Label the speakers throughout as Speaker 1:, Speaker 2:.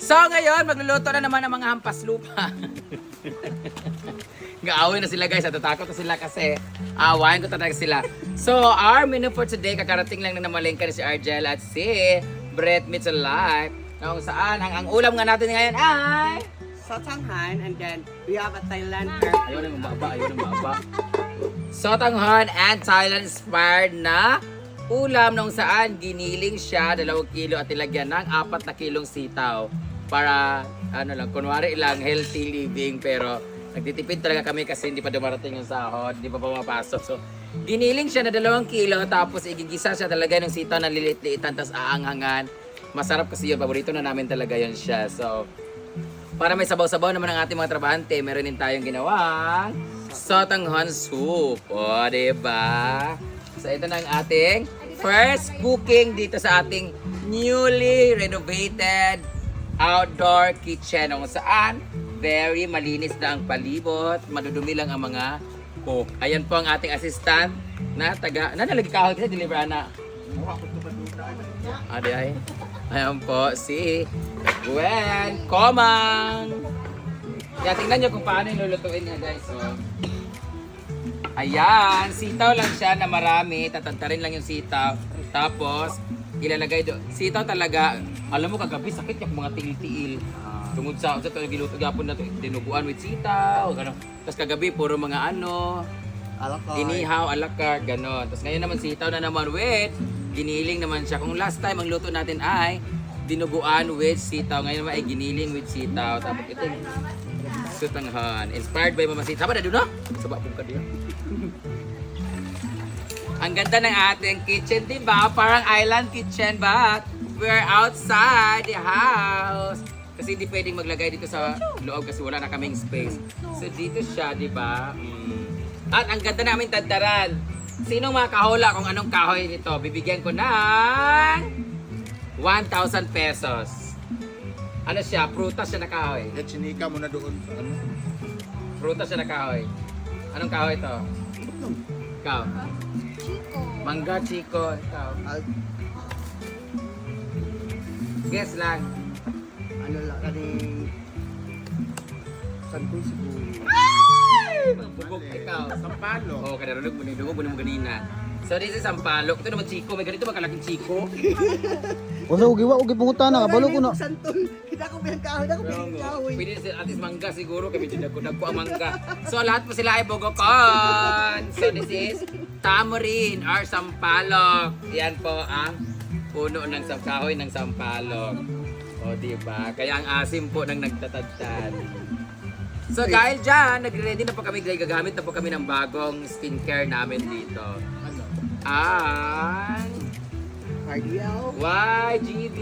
Speaker 1: So ngayon, magluluto na naman ng mga hampas lupa. Gaawin na sila guys, natatakot na sila kasi awayan ko talaga sila. So our menu for today, kakarating lang na namalengka ni si Argel at si Brett Meets Alive. Kung saan, ang ulam nga natin ngayon ay...
Speaker 2: Sotanghan, and then we have a Thailand
Speaker 1: Ayaw na mababa. Sotanghan and Thailand-inspired na ulam nung saan giniling siya 2 kilo at ilagyan ng 4 na kilong sitaw. Para, kunwari lang, healthy living pero nagtitipid talaga kami kasi hindi pa dumarating yung sahod, hindi pa pumapasok. So, giniling siya na 2 kilo tapos igigisa siya talaga ng sitaw na lilit-liitan tapos aanghangan. Masarap kasi yun, paborito na namin talaga yun siya. So, para may sabaw-sabaw naman ang ating mga trabahante, meron din tayong ginawang Sotanghan soup. O, diba? So, ito na ang ating first cooking dito sa ating newly renovated outdoor kitchen. Kung saan, very malinis na ang palibot, madudumi lang ang mga cook. Ayan po ang ating assistant na nalagi kahol kasi deliver na. Adi ay. Ayan po si Gwen Komang. Kaya tingnan nyo kung paano yung lulutuin niya guys. So, ayan, sitaw lang siya na marami. Tatantarin lang yung sitaw. Tapos, ilalagay doon. Sitaw talaga, alam mo kagabi sakit yung mga tiil-tiil. Tungod sa ito, giluto gapon na ito, dinuguan with sitaw. Gano. Tapos kagabi, puro mga inihaw, alakar, gano'n. Tapos ngayon naman sitaw na naman with giniling naman siya. Kung last time ang luto natin ay dinuguan with sitaw. Ngayon naman ay giniling with sitaw. Tapos ito Sotanghan. Inspired by Mama Sita. Tama na doon, no? Sabak pong ka diyan. Ang ganda ng ating kitchen, di ba? Parang island kitchen, but we're outside the house. Kasi hindi pwedeng maglagay dito sa loob kasi wala na kaming space. So dito siya, di ba? At ang ganda namin tantaran. Sinong makahula kung anong kahoy nito? Bibigyan ko ng 1,000 pesos. Ano siya? Prutas siya na kahoy.
Speaker 3: Chinika mo na doon.
Speaker 1: Prutas siya na kahoy. Anong kahoy ito? Ikaw?
Speaker 4: Chico.
Speaker 1: Mangga, Chico. Ikaw? Guess lang.
Speaker 2: Ano lang, Santoy siguro.
Speaker 1: Bugok, ikaw.
Speaker 3: Sampalo.
Speaker 1: Oo, kadarunog mo mo ganina. So this is Sampalok. Ito naman Chico. May ganito makalaking Chico.
Speaker 5: Wala ugi pungutan na kabalo ko na.
Speaker 2: Santoy, kita ko biyang kahoy, ako biyang kahoy.
Speaker 1: Pwede na at least mangga siguro. Kami dinagunag ko ang mangga. So lahat po sila ay bugokon. So this is Tamarin or Sampalok. Yan po ang puno ng kahoy ng Sampalok. O diba? Kaya ang asim po ng nagtatadtad. So dahil dyan, nagre-ready na po kami, gagamit na po kami ng bagong skincare namin dito.
Speaker 3: Ano?
Speaker 1: Ang
Speaker 2: Cardio.
Speaker 1: YGV!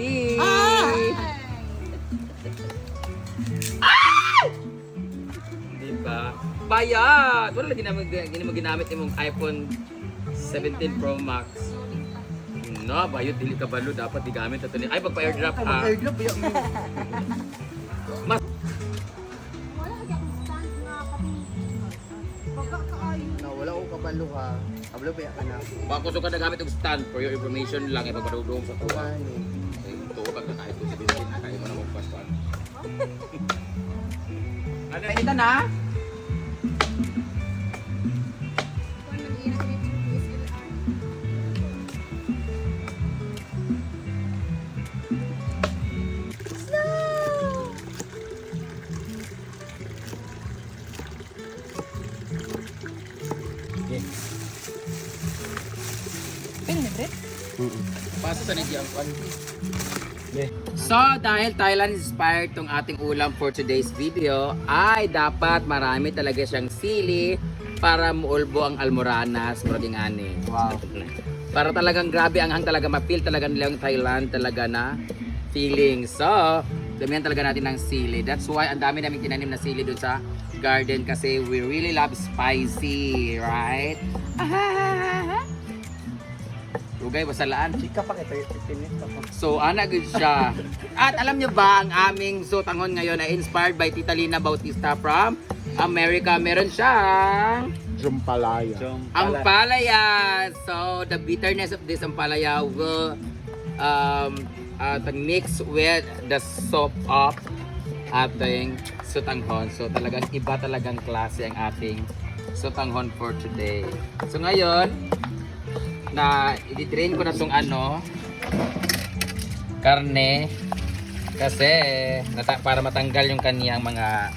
Speaker 1: Diba? Bayad! Wala lagi naman ginamit yung iPhone 17 Pro Max. No, bayad, dili ka balo, dapat digamit ito. Ay, pagpa-airdrop ha.
Speaker 2: Airdrop yun.
Speaker 1: Mas
Speaker 4: Wala lagi akong stand na kami. Pagkakaayo.
Speaker 2: Na wala ko kabalo ha. Kabalo ba ka na?
Speaker 1: bako so ka nagamit og stand for your information lang ito padudong sa tuwa.
Speaker 2: Ano?
Speaker 1: Tuwa pag na iPhone 17 na kayo mo na magpaspan. Ano ito na?
Speaker 4: Kung mag-iingat kami ng DSLR.
Speaker 1: Paso sa nagyan ko. So, dahil Thailand inspired tong ating ulam for today's video, ay dapat marami talaga siyang sili para muulbo ang almoranas, brother ngani. Wow. Para talagang grabe ang talaga ma-feel talaga nila yung Thailand talaga na feeling. So, damihan talaga natin ng sili. That's why ang dami namin tinanim na sili doon sa garden kasi we really love spicy, right? Ugay, basalaan.
Speaker 2: Chika pa kita, 15 minutes ako.
Speaker 1: So, ana good siya. At alam niyo ba, ang aming Sotanghan ngayon ay inspired by Tita Lina Bautista from America. Meron siyang
Speaker 3: Jumpalaya.
Speaker 1: ampalaya. So, the bitterness of this ampalaya will mix with the soup of ating sutanghon. So talagang iba talagang klase ang ating sutanghon for today. So ngayon, na i-drain ko na itong karne kasi para matanggal yung kaniyang mga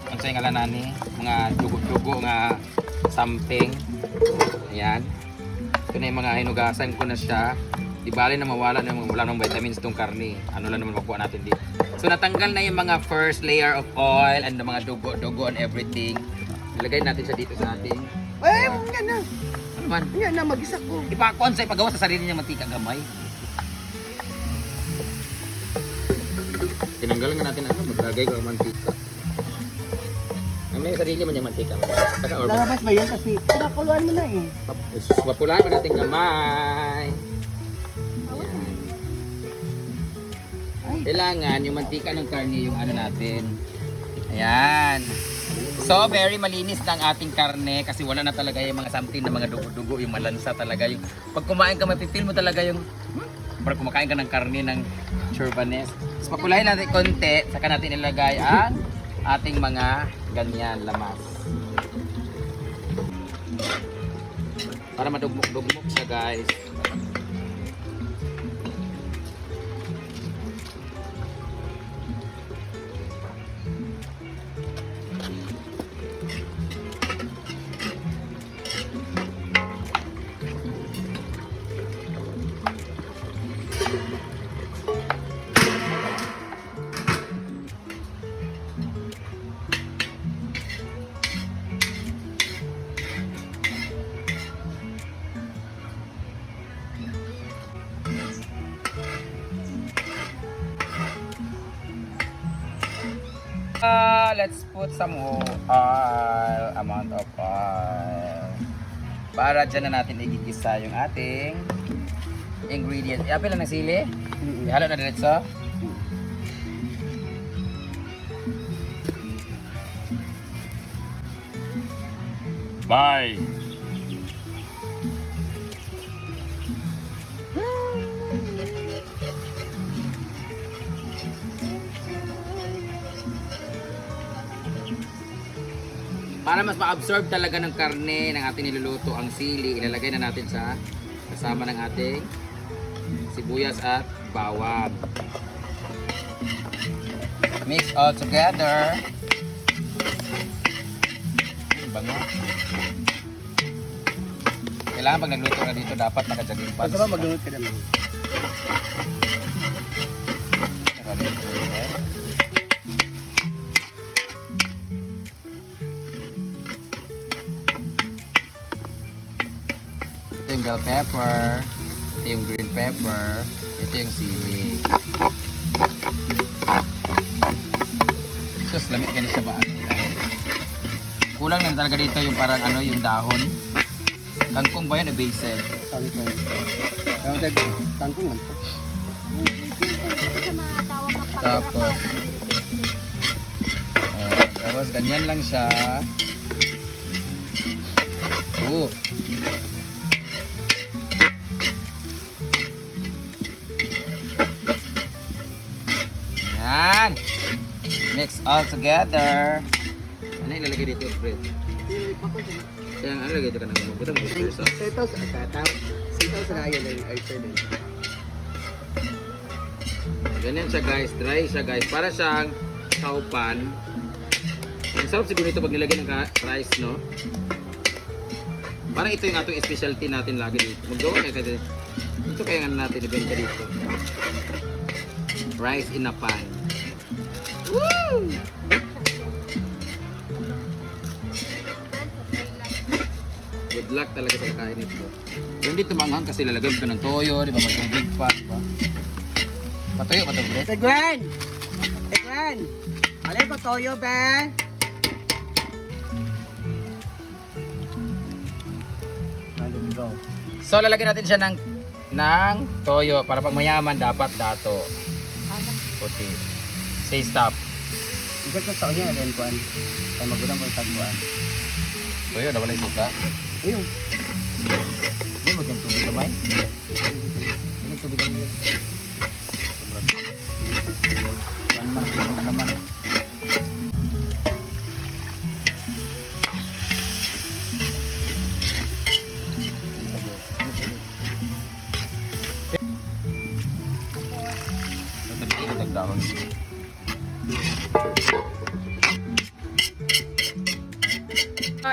Speaker 1: ano sa ngalan nani, mga dugo-dugo nga something. Ayan. Ito na yung mga hinugasan ko na siya. Di bali na wala ng vitamins itong karne. Ano lang naman makuha natin dito. So natanggal na yung mga first layer of oil and the mga dugo and everything. Nilagay natin siya dito sa ating.
Speaker 2: Yan na.
Speaker 1: Ano man?
Speaker 2: Yan na, mag-isa ko.
Speaker 1: Ipakuan sa ipagawa sa sarili niya mantika gamay. Tinanggal nga natin maglagay ko ang mantika. May sarili man yung mantika. Saka or
Speaker 2: Lalabas ba yan kasi pinakuluan mo na eh.
Speaker 1: Mapulaan pa natin gamay. Kailangan yung mantika ng karne yung natin. Ayan. So, very malinis na ang ating karne kasi wala na talaga yung mga something na mga dugo-dugo, yung malansa talaga. Yung, pag kumain ka, mapipil mo talaga yung pag kumakain ka ng karne ng churbanes. So, papulahin natin konti, saka natin ilagay ang ating mga ganyan lamas. Para madugmok-dugmok siya, guys. Let's put some oil, amount of oil. Para dyan na natin igigisa yung ating ingredients. Iapil lang ng sili. Ihalo na diretso.
Speaker 3: Bye!
Speaker 1: Para mas ma-absorb talaga ng karne ng ating niluluto ang sili, ilalagay na natin sa kasama ng ating sibuyas at bawang. Mix all together. Bango. Kailangan pag nagluto ka dito, dapat nakajaging pants.
Speaker 2: Basta ba maglunod ka naman?
Speaker 1: Ito yung bell pepper, ito yung green pepper, ito yung sili. Sus, lamig ganit siya ba? Kulang lang talaga dito yung parang yung dahon. Kangkong ba yan o basil?
Speaker 2: Tangkong. Tangkong man po.
Speaker 1: Tapos, tapos ganyan lang siya. Yan. Mix all together. Ano yung ilalagay dito, Fred? Kaya ano lagay dito ka nang butang booster sauce?
Speaker 2: Sitaw sa kaya na yung oyster din.
Speaker 1: Ganyan siya guys, dry siya guys. Para siyang saupan. Ang sarap siguro ito pag nilagay ng rice, no? Parang ito yung atong specialty natin lagi dito. Magawa kaya kasi ito kaya nga natin ibenta dito. Rice in a pan. Woo! Good luck talaga sa kakain nito. Pero hindi tumanghang kasi lalagay ko ng toyo, di ba? May big pot, di ba? Patuyo ba ito, Brett?
Speaker 2: Tegwen! Tegwen! Alay pa toyo, Ben!
Speaker 1: So lalagyan natin siya ng toyo para pag mayaman dapat dato. Puti. Say stop.
Speaker 2: Ikat ko sa kanya, then kuhan. Kaya magulang ko yung tagpuan.
Speaker 1: Toyo, nawala yung suka.
Speaker 2: Ayun.
Speaker 1: Hindi mo tubig kamay. Hindi tubig kamay.
Speaker 5: Ano naman. Dahon.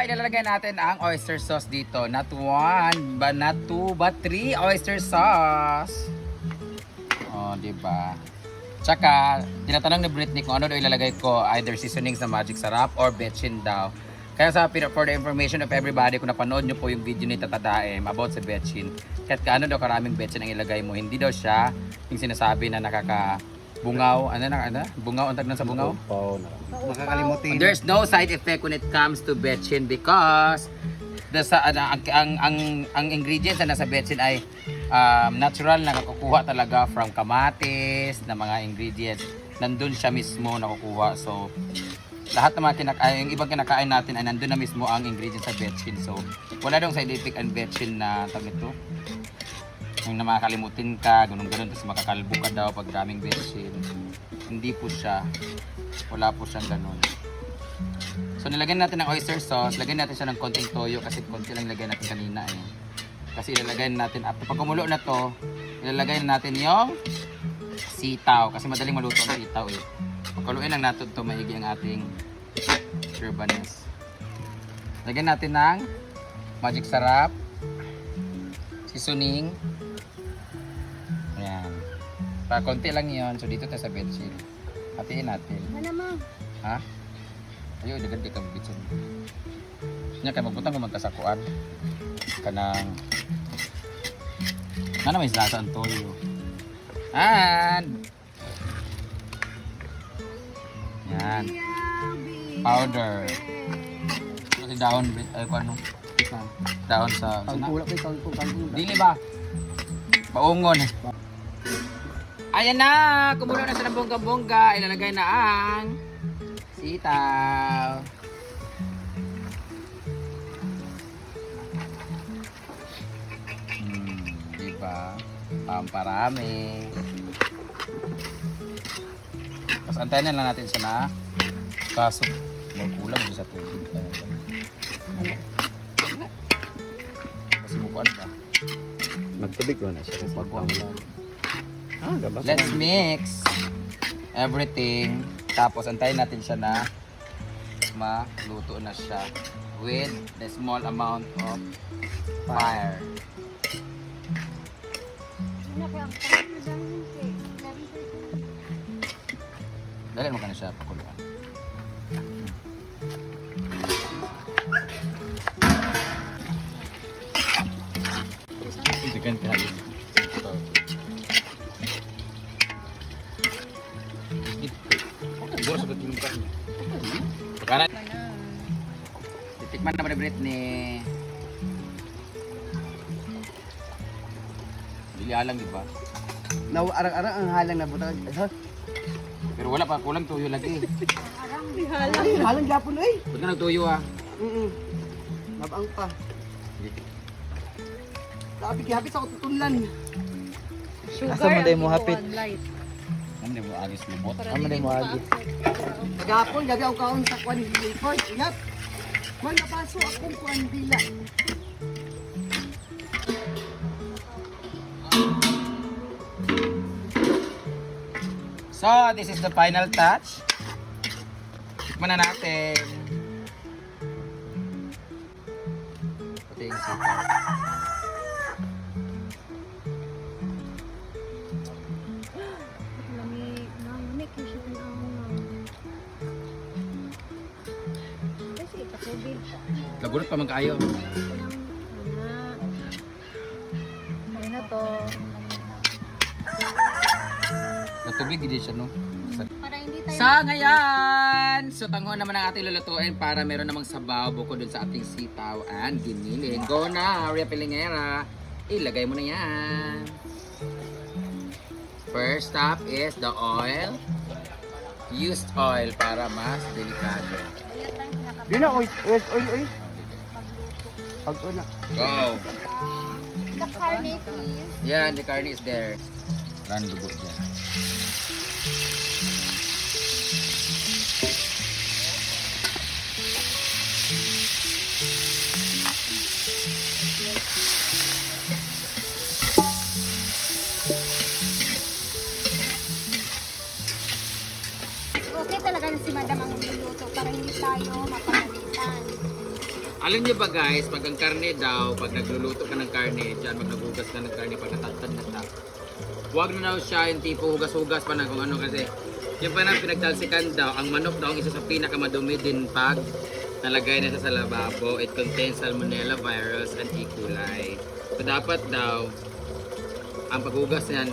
Speaker 1: Ilalagay natin ang oyster sauce dito. Not one, but not two, but 3 oyster sauce. Oh, diba? Tsaka, tinatanong ni Britney kung ano daw ilalagay ko, either seasonings na Magic Sarap or betchin daw. Kaya for the information of everybody, kung napanood nyo po yung video ni Tata Daem about sa betchin, kahit kaano daw karaming betchin ang ilagay mo, hindi daw siya yung sinasabi na bungaw, bungaw, ang tag sa bungaw?
Speaker 2: Makakalimutin.
Speaker 1: There's no side effect when it comes to betchin because ang ingredients na nasa betchin ay natural na nakukuha talaga from kamatis na mga ingredients. Nandun siya mismo nakukuha. So, lahat ng mga yung ibang kinakain natin ay nandun na mismo ang ingredients sa betchin. So, wala dong side effect ang betchin na tawag ito. Yung na makakalimutin ka, ganun-ganun, tapos makakalbo ka daw pag daming betchin. Hindi po siya. Wala po siyang ganun. So nilagyan natin ng oyster sauce, lagyan natin siya ng konting toyo kasi konti lang lagyan natin kanina eh. Kasi ilalagay natin, after pag kumulo na to, ilalagay natin yung sitaw. Kasi madaling maluto ang sitaw eh. Pagkaluin lang natin ito, maigi ang ating urbanes. Lagyan natin ng Magic Sarap, seasoning. Ayan. Para konti lang yon. So dito tayo sa betchin. Hatiin natin.
Speaker 4: Ano ma?
Speaker 1: Ha? Ayo, dagan di kang bitsin. Nya kay magbutang ko man ka sa kuan. Kanang may lasa ang toyo. And yan. Powder. Kasi dahon ay kuan no. Dahon sa
Speaker 2: Kangkula pa kangkula.
Speaker 1: dili ba? Baungon. Ayan na, kumulo na siya ng bongga-bongga. Ilalagay na ang sitaw. Diba? Pamparami. Tapos antayin na lang natin siya na kaso magkulang sa tubig. Kasi bukuan pa.
Speaker 5: Magtubig ko na siya.
Speaker 1: Let's mix everything. Tapos antayin natin siya na maluto na siya with the small amount of fire.
Speaker 4: Ano kaya ang pangit na dahil cake?
Speaker 1: Dali mo ka na siya pakuluan. Itikan tayo. Boros sa tingkan. Pagkanan. Titikman naman ni Britney. Dili alang, di ba?
Speaker 2: Arang-arang ang halang na butang.
Speaker 1: Pero wala pa, kulang tuyo lagi.
Speaker 2: Halang gapon oy.
Speaker 1: Ba't ka nagtuyo ah?
Speaker 2: Mabang pa. Sabi hapit ako tutunlan.
Speaker 5: Asa mo day mo hapit?
Speaker 1: Ano mo agis lumot?
Speaker 5: Amo day mo agi.
Speaker 2: Gapon gabi ako kaon sa kwan report. Yap. Man napaso akong kwan bila.
Speaker 1: So, this is the final touch. Tikman na natin. Pati yung sitaw.
Speaker 4: Lamig yung siya na kasi katubig.
Speaker 1: Lagunot pa magkaayo.
Speaker 4: Kaya na to.
Speaker 1: Natubig din siya, no?
Speaker 4: Para hindi tayo...
Speaker 1: Sa ngayon! So, tanghon naman ang ating lulutuin para meron namang sabaw bukod dun sa ating sitaw and giniling. Go na, Ria Pilingera! Ilagay mo na yan. First step is the oil. Used oil para mas delikado.
Speaker 2: Di na oy. Pag na.
Speaker 1: Go!
Speaker 4: The carne please.
Speaker 1: Yan, the carne is there. Run dugo dyan.
Speaker 4: okay talaga na si Madam ang magluluto para hindi tayo mapagalitan.
Speaker 1: Alam niyo ba guys, pag ang karne daw, pag nagluluto ka ng karne, dyan, pag naghugas ka ng karne, pag natatad na siya, huwag na daw siya yung tipo hugas-hugas pa na kung ano kasi yung pa na pinagtalsikan daw, ang manok daw ang isa sa pinakamadumi din pag nalagay na siya sa lababo. It contains salmonella virus and E. coli. So dapat daw, ang paghugas niyan,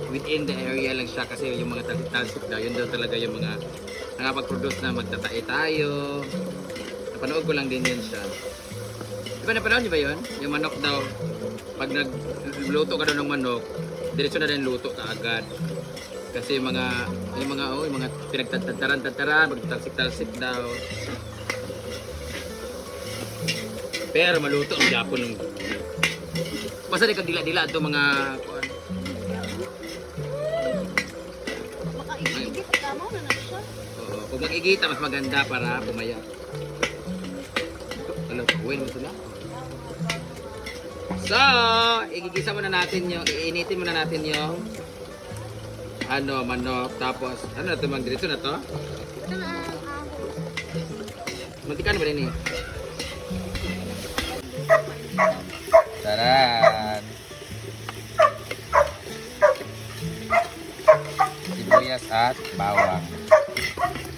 Speaker 1: within the area lang siya kasi yung mga talsik daw, yun daw talaga yung mga nakapag-produce na magtatae tayo. Napanood ko lang din yun siya. Diba napanood niyo ba yun? Yung manok daw, pag nagluto ka daw ng manok, diretso na rin luto ka agad. Kasi yung mga pinagtataran, magtalsik-talsik daw. Pero maluto ang Japon ng basta di kang dila-dila ito mga kuan.
Speaker 4: Makaigigit, tama na na siya.
Speaker 1: Oo, kung mag-igita mas maganda para pumaya. Ano, uwin mo sila? So, igigisa muna natin yung, iinitin muna natin yung ano, manok, tapos, ano na ito, diretso na to?
Speaker 4: Ito na ang ahos.
Speaker 1: Mantikan ba rin eh?
Speaker 5: Taran! Sibuyas at bawang.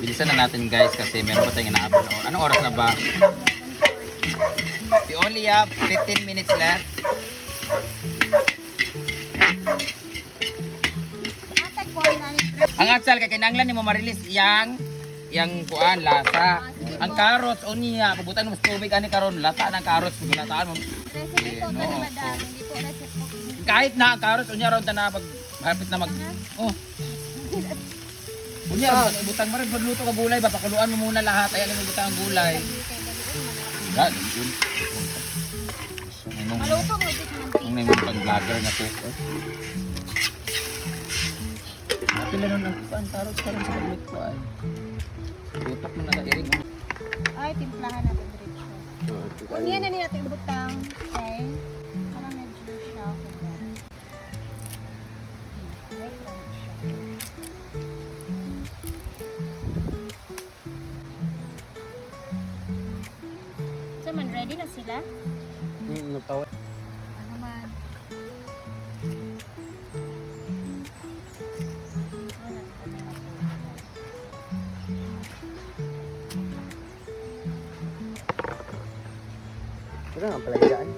Speaker 5: Bilisan na natin guys kasi meron pa tayong inaabot. Anong oras na ba? We only have 15 minutes left.
Speaker 4: Atay ko na ni
Speaker 5: Ang atsal kay kinanglan nimo marilis yang kuan lasa. Ang carrots unya pabutan mo sa tubig ani karon lata ng carrots gulataan mo.
Speaker 4: recipe ko to ni Madam. Hindi po recipe ko.
Speaker 5: Kahit na ang carrots unya ron na pag hapit na mag oh. Unya ibutang mo rin pagluto ka gulay ba pakuluan mo muna lahat ayan ang ibutang ang gulay. Yan yun.
Speaker 4: Maluto mo dito ng
Speaker 5: Ang name pang vlogger na to. Pila nun ang kuan carrots karon sa pagluto ay. Tutak mo na iring.
Speaker 4: Ay, timplahan natin diretso. Kung yan na nila natin butang, okay? Parang medyo siya. Wait lang siya. So, man, ready na sila? Ano man?
Speaker 2: Ito nga pala dyan.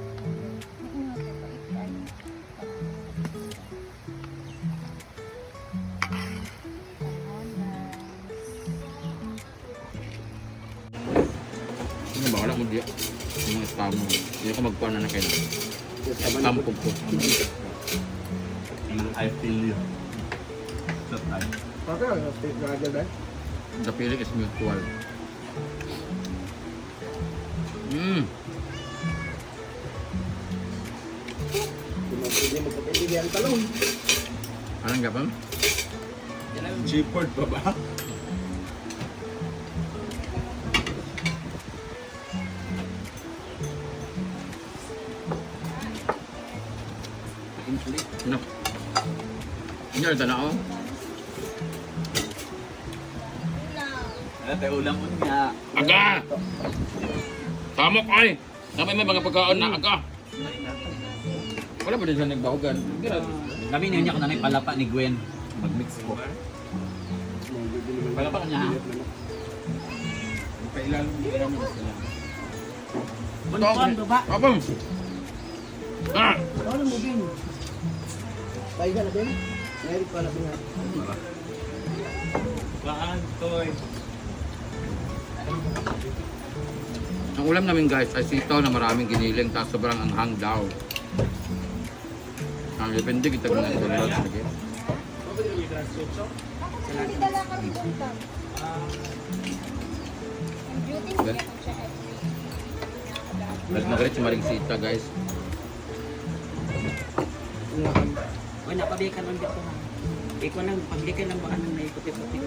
Speaker 1: Ano ba? Wala mo diya. Yung mga tamo. Hindi ko magpuan na kayo. Kampog ko.
Speaker 3: I feel you. That time.
Speaker 2: Okay, state gradual ba?
Speaker 1: The feeling is mutual.
Speaker 2: Hindi mo kapitigan ang talong.
Speaker 1: Anong gapang?
Speaker 3: G-port pa ba?
Speaker 1: Ano? Ano yung tanao?
Speaker 3: Ano tayo ulam mo nga?
Speaker 1: Aga! Tamok ay! Namay may mga pagkaon na aga! Wala ba din siya nagbahugan?
Speaker 5: Kami niya ko na may palapa ni Gwen. Mag-mix ko. Palapa niya ha?
Speaker 1: Pailan.
Speaker 2: Bunuan ba?
Speaker 1: Abang! Ah!
Speaker 2: Ano mo din? Paiga na din? Meron pa na din.
Speaker 3: Baan, toy.
Speaker 1: Ang ulam namin guys ay sitaw na maraming giniling tapos sobrang anghang daw. Ang depende kita kung ano lang lagi.
Speaker 4: Hindi dala kami butang. Ang beauty niya kung siya
Speaker 1: Lahat na galit si Maring Sita guys.
Speaker 6: Wala pa ba ka nang dito na? Ikaw nang paglikan ng baan na ikuti-puti.